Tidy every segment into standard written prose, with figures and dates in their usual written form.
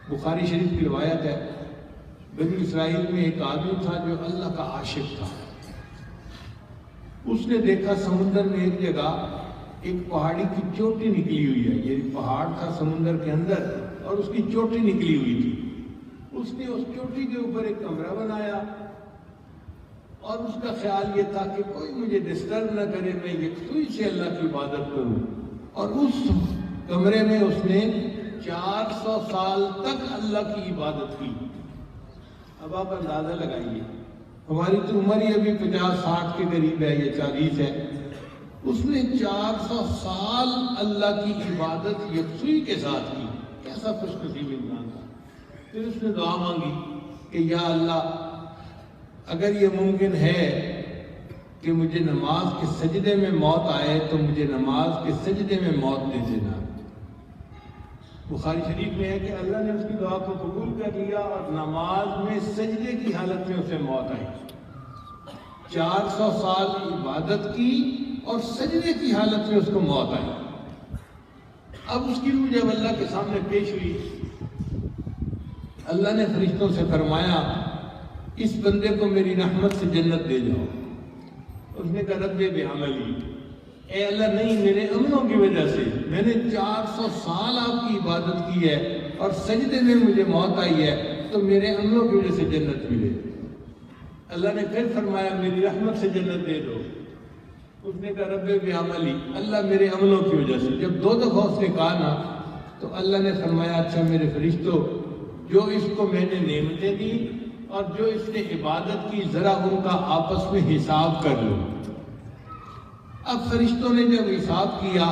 بخاری شریف کی روایت ہے، بنی اسرائیل میں ایک آدمی تھا جو اللہ کا عاشق تھا۔ اس نے دیکھا سمندر میں ایک جگہ ایک پہاڑی کی چوٹی نکلی ہوئی ہے، یہ پہاڑ تھا سمندر کے اندر اور اس کی چوٹی نکلی ہوئی تھی۔ اس نے اس چوٹی کے اوپر ایک کمرہ بنایا اور اس کا خیال یہ تھا کہ کوئی مجھے ڈسٹرب نہ کرے، میں یکسوئی سے اللہ کی عبادت کروں۔ اور اس کمرے میں اس نے 400 سال تک اللہ کی عبادت کی۔ اب آپ اندازہ لگائیے، ہماری تو عمر ہی ابھی 50-60 کے قریب ہے یا 40 ہے، اس نے 400 سال اللہ کی عبادت یکسوئی کے ساتھ کی۔ کیسا خوش نصیب انسان تھا۔ پھر اس نے دعا مانگی کہ یا اللہ، اگر یہ ممکن ہے کہ مجھے نماز کے سجدے میں موت آئے تو مجھے نماز کے سجدے میں موت دے دینا۔ بخاری شریف میں ہے کہ اللہ نے اس کی دعا کو قبول کر لیا اور نماز میں سجدے کی حالت میں اسے موت آئی۔ 400 سال عبادت کی اور سجدے کی حالت میں اس کو موت آئی۔ اب اس کی روح جب اللہ کے سامنے پیش ہوئی، اللہ نے فرشتوں سے فرمایا اس بندے کو میری رحمت سے جنت دے جاؤ۔ اس نے کہا رب بعملی، اے اللہ نہیں، میرے عملوں کی وجہ سے، میں نے 400 سال آپ کی عبادت کی ہے اور سجدے میں مجھے موت آئی ہے، تو میرے عملوں کی وجہ سے جنت ملے۔ اللہ نے پھر فرمایا میری رحمت سے جنت دے دو۔ اس نے کہا رب بعملی، اللہ میرے عملوں کی وجہ سے۔ جب 2 دفعہ اس نے کہا نا تو اللہ نے فرمایا اچھا میرے فرشتوں، جو اس کو میں نے نعمتیں دی اور جو اس نے عبادت کی، ذرا ان کا آپس میں حساب کر لو۔ اب فرشتوں نے جب حساب کیا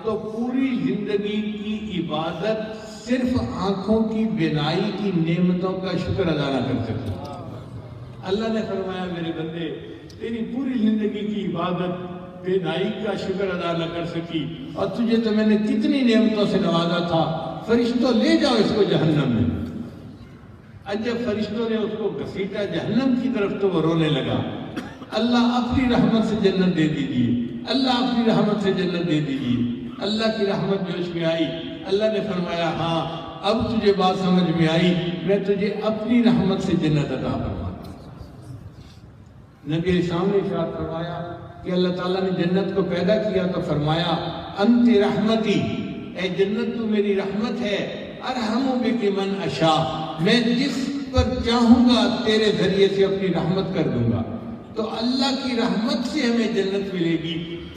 تو پوری زندگی کی عبادت صرف آنکھوں کی بینائی کی نعمتوں کا شکر ادا نہ کر سکے۔ اللہ نے فرمایا میرے بندے، تیری پوری زندگی کی عبادت بینائی کا شکر ادا نہ کر سکی اور تجھے تو میں نے کتنی نعمتوں سے نوازا تھا، فرشتوں لے جاؤ اس کو جہنم میں۔ جب فرشتوں نے اس کو گھسیٹا جہنم کی طرف تو وہ رونے لگا، اللہ اپنی رحمت سے جنت دے دیجیے، اللہ اپنی رحمت سے جنت دے دیجیے۔ اللہ کی رحمت جوش میں آئی، اللہ نے فرمایا ہاں اب تجھے بات سمجھ میں آئی، میں تجھے اپنی رحمت سے جنت عطا فرماتا ہوں۔ نبی علیہ السلام نے ارشاد فرمایا کہ اللہ تعالیٰ نے جنت کو پیدا کیا تو فرمایا انت رحمتی، اے جنت تو میری رحمت ہے، ارحم بک من اشاء، میں جس پر چاہوں گا تیرے ذریعے سے اپنی رحمت کر دوں گا۔ تو اللہ کی رحمت سے ہمیں جنت ملے گی،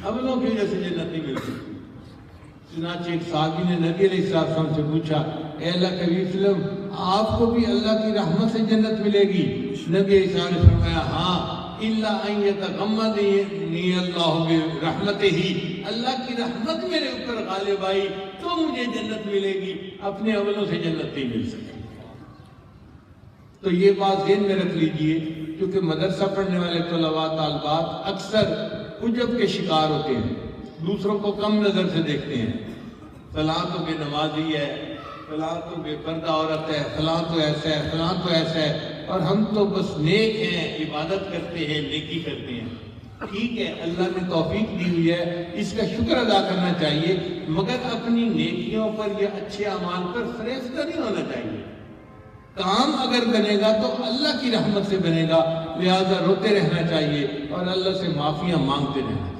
عملوں کی وجہ سے جنت نہیں ملتی۔ چنانچہ ایک صحابی نے نبی علیہ السلام سے پوچھا اے اللہ کے نبی صلی اللہ علیہ وسلم، آپ کو بھی اللہ کی رحمت سے جنت ملے گی؟ نبی علیہ السلام نے فرمایا ہاں، الا ان یتغمدنی اللہ برحمتہ، اللہ کی رحمت میرے اوپر غالب آئی تو مجھے جنت ملے گی، اپنے عملوں سے جنت نہیں مل سکتی۔ تو یہ بات ذہن میں رکھ لیجئے، کیونکہ مدرسہ پڑھنے والے طلباء طالبات اکثر عجب کے شکار ہوتے ہیں، دوسروں کو کم نظر سے دیکھتے ہیں، فلاں تو بے نمازی ہے، فلاں تو بے پردہ عورت ہے، فلاں تو ایسا ہے، فلاں تو ایسا ہے، اور ہم تو بس نیک ہیں، عبادت کرتے ہیں، نیکی کرتے ہیں۔ ٹھیک ہے، اللہ نے توفیق دی ہوئی ہے، اس کا شکر ادا کرنا چاہیے، مگر اپنی نیکیوں پر یا اچھے اعمال پر فریفتہ نہیں ہونا چاہیے۔ کام اگر بنے گا تو اللہ کی رحمت سے بنے گا، لہذا روتے رہنا چاہیے اور اللہ سے معافیاں مانگتے رہنا چاہیے۔